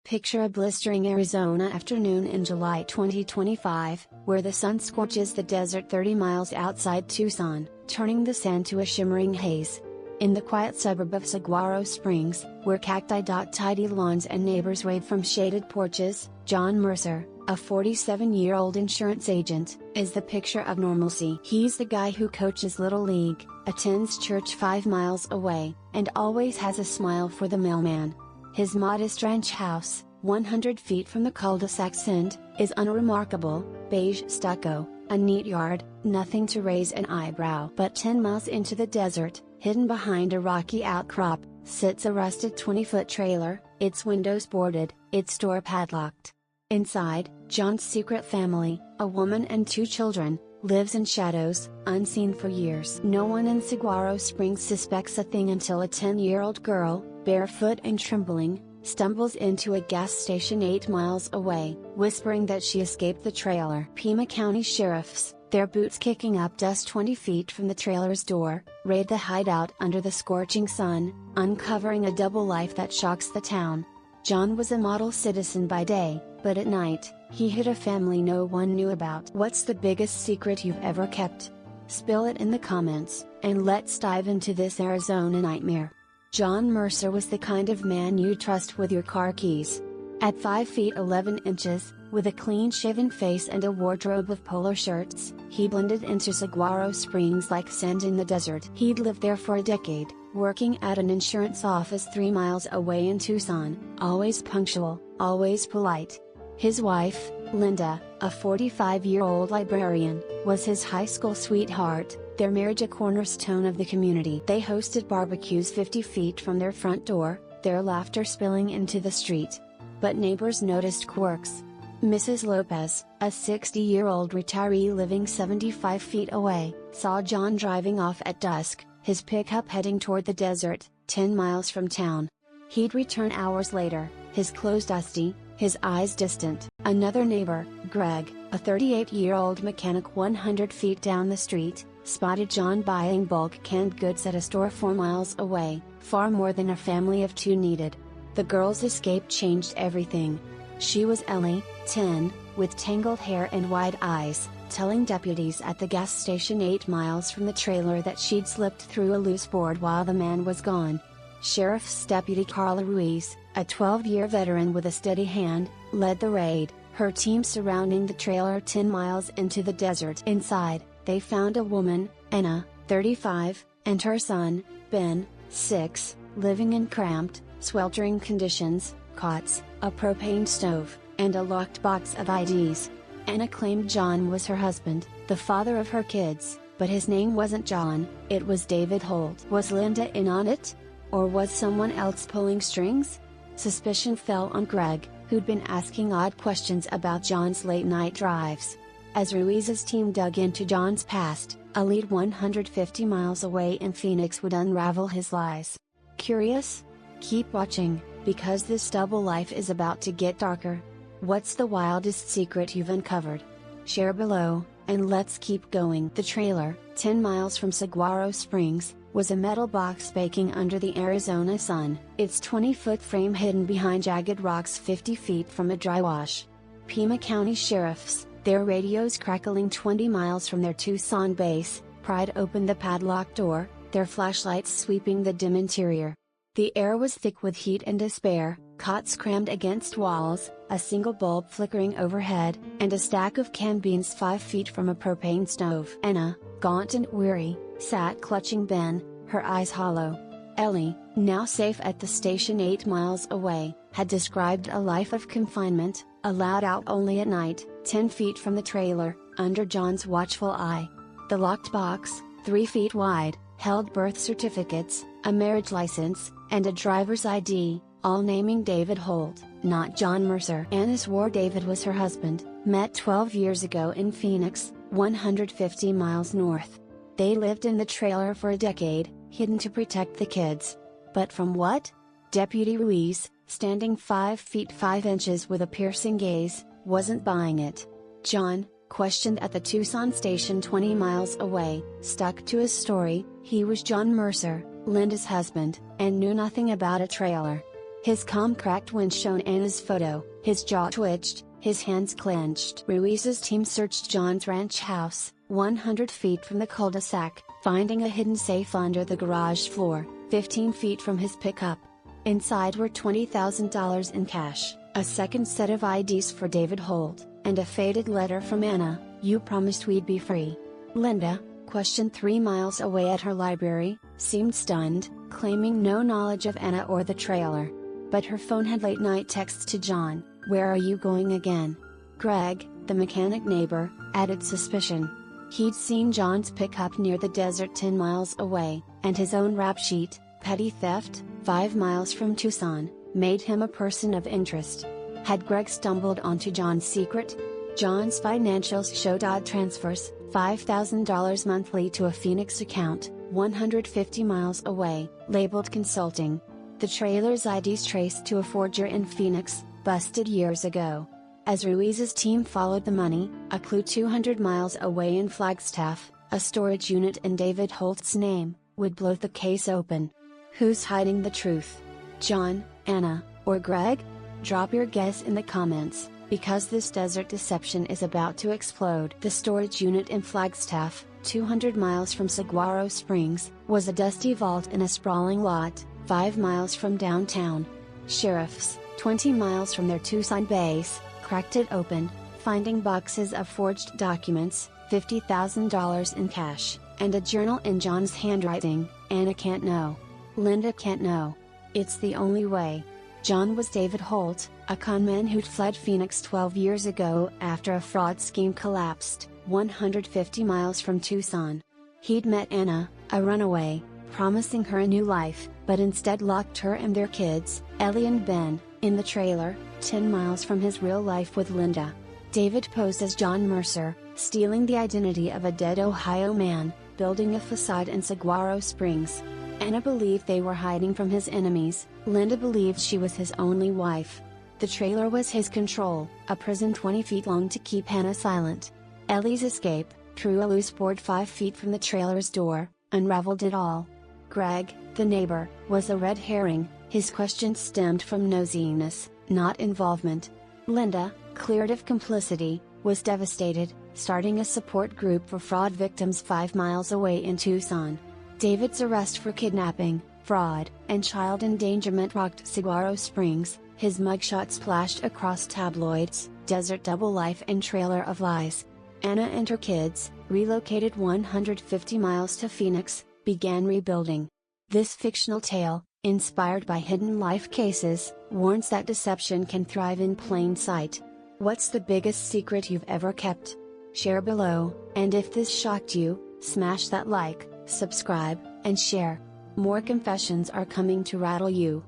Picture a blistering Arizona afternoon in July 2025, where the sun scorches the desert 30 miles outside Tucson, turning the sand to a shimmering haze. In the quiet suburb of Saguaro Springs, where cacti dot tidy lawns and neighbors wave from shaded porches, John Mercer, a 47-year-old insurance agent, is the picture of normalcy. He's the guy who coaches Little League, attends church 5 miles away, and always has a smile for the mailman. His modest ranch house, 100 feet from the cul-de-sac's end, is unremarkable, beige stucco, a neat yard, nothing to raise an eyebrow. But 10 miles into the desert, hidden behind a rocky outcrop, sits a rusted 20-foot trailer, its windows boarded, its door padlocked. Inside, John's secret family, a woman and 2 children, lives in shadows, unseen for years. No one in Saguaro Springs suspects a thing until a 10-year-old girl, barefoot and trembling, stumbles into a gas station 8 miles away, whispering that she escaped the trailer. Pima County sheriffs, their boots kicking up dust 20 feet from the trailer's door, raid the hideout under the scorching sun, uncovering a double life that shocks the town. John was a model citizen by day, but at night, he hid a family no one knew about. What's the biggest secret you've ever kept? Spill it in the comments, and let's dive into this Arizona nightmare. John Mercer was the kind of man you'd trust with your car keys. At 5 feet 11 inches, with a clean-shaven face and a wardrobe of polo shirts, he blended into Saguaro Springs like sand in the desert. He'd lived there for a decade, working at an insurance office 3 miles away in Tucson, always punctual, always polite. His wife, Linda, a 45-year-old librarian, was his high school sweetheart, their marriage a cornerstone of the community. They hosted barbecues 50 feet from their front door, their laughter spilling into the street. But neighbors noticed quirks. Mrs. Lopez, a 60-year-old retiree living 75 feet away, saw John driving off at dusk, his pickup heading toward the desert, 10 miles from town. He'd return hours later, his clothes dusty, his eyes distant. Another neighbor, Greg, a 38-year-old mechanic 100 feet down the street, spotted John buying bulk canned goods at a store 4 miles away, far more than a family of 2 needed. The girl's escape changed everything. She was Ellie, 10, with tangled hair and wide eyes, telling deputies at the gas station 8 miles from the trailer that she'd slipped through a loose board while the man was gone. Sheriff's Deputy Carla Ruiz, a 12-year veteran with a steady hand, led the raid, her team surrounding the trailer 10 miles into the desert. Inside, they found a woman, Anna, 35, and her son, Ben, 6, living in cramped, sweltering conditions, cots, a propane stove, and a locked box of IDs. Anna claimed John was her husband, the father of her kids, but his name wasn't John, it was David Holt. Was Linda in on it? Or was someone else pulling strings? Suspicion fell on Greg, who'd been asking odd questions about John's late-night drives. As Ruiz's team dug into John's past, a lead 150 miles away in Phoenix would unravel his lies. Curious? Keep watching, because this double life is about to get darker. What's the wildest secret you've uncovered? Share below, and let's keep going. The trailer, 10 miles from Saguaro Springs, was a metal box baking under the Arizona sun, its 20-foot frame hidden behind jagged rocks 50 feet from a dry wash. Pima County sheriffs, their radios crackling 20 miles from their Tucson base, pried open the padlocked door, their flashlights sweeping the dim interior. The air was thick with heat and despair, cots crammed against walls, a single bulb flickering overhead, and a stack of canned beans 5 feet from a propane stove. Anna, gaunt and weary, sat clutching Ben, her eyes hollow. Ellie, now safe at the station 8 miles away, had described a life of confinement, allowed out only at night, 10 feet from the trailer, under John's watchful eye. The locked box, 3 feet wide, held birth certificates, a marriage license, and a driver's ID, all naming David Holt, not John Mercer. Anna swore David was her husband, met 12 years ago in Phoenix, 150 miles north. They lived in the trailer for a decade, hidden to protect the kids. But from what? Deputy Ruiz, standing 5 feet 5 inches with a piercing gaze, wasn't buying it. John, questioned at the Tucson station 20 miles away, stuck to his story. He was John Mercer, Linda's husband, and knew nothing about a trailer. His calm cracked when shown Anna's photo, his jaw twitched, his hands clenched. Ruiz's team searched John's ranch house, 100 feet from the cul-de-sac, finding a hidden safe under the garage floor, 15 feet from his pickup. Inside were $20,000 in cash, a second set of IDs for David Holt, and a faded letter from Anna, "You promised we'd be free." Linda, questioned 3 miles away at her library, seemed stunned, claiming no knowledge of Anna or the trailer. But her phone had late-night texts to John, "Where are you going again?" Greg, the mechanic neighbor, added suspicion. He'd seen John's pickup near the desert 10 miles away, and his own rap sheet, "Petty Theft, 5 miles from Tucson," made him a person of interest. Had Greg stumbled onto John's secret? John's financials showed odd transfers, $5,000 monthly to a Phoenix account, 150 miles away, labeled consulting. The trailer's IDs traced to a forger in Phoenix, busted years ago. As Ruiz's team followed the money, a clue 200 miles away in Flagstaff, a storage unit in David Holt's name, would blow the case open. Who's hiding the truth? John, Anna, or Greg? Drop your guess in the comments, because this desert deception is about to explode. The storage unit in Flagstaff, 200 miles from Saguaro Springs, was a dusty vault in a sprawling lot, 5 miles from downtown. Sheriffs, 20 miles from their Tucson base, cracked it open, finding boxes of forged documents, $50,000 in cash, and a journal in John's handwriting. Anna can't know. Linda can't know. It's the only way. John was David Holt, a conman who'd fled Phoenix 12 years ago after a fraud scheme collapsed, 150 miles from Tucson. He'd met Anna, a runaway, promising her a new life, but instead locked her and their kids, Ellie and Ben, in the trailer, 10 miles from his real life with Linda. David posed as John Mercer, stealing the identity of a dead Ohio man, building a facade in Saguaro Springs. Anna believed they were hiding from his enemies, Linda believed she was his only wife. The trailer was his control, a prison 20 feet long to keep Anna silent. Ellie's escape, through a loose board 5 feet from the trailer's door, unraveled it all. Greg, the neighbor, was a red herring, his questions stemmed from nosiness, not involvement. Linda, cleared of complicity, was devastated, starting a support group for fraud victims 5 miles away in Tucson. David's arrest for kidnapping, fraud, and child endangerment rocked Saguaro Springs, his mugshot splashed across tabloids, Desert Double Life and Trailer of Lies. Anna and her kids, relocated 150 miles to Phoenix, began rebuilding. This fictional tale, inspired by hidden life cases, warns that deception can thrive in plain sight. What's the biggest secret you've ever kept? Share below, and if this shocked you, smash that like, subscribe, and share. More confessions are coming to rattle you.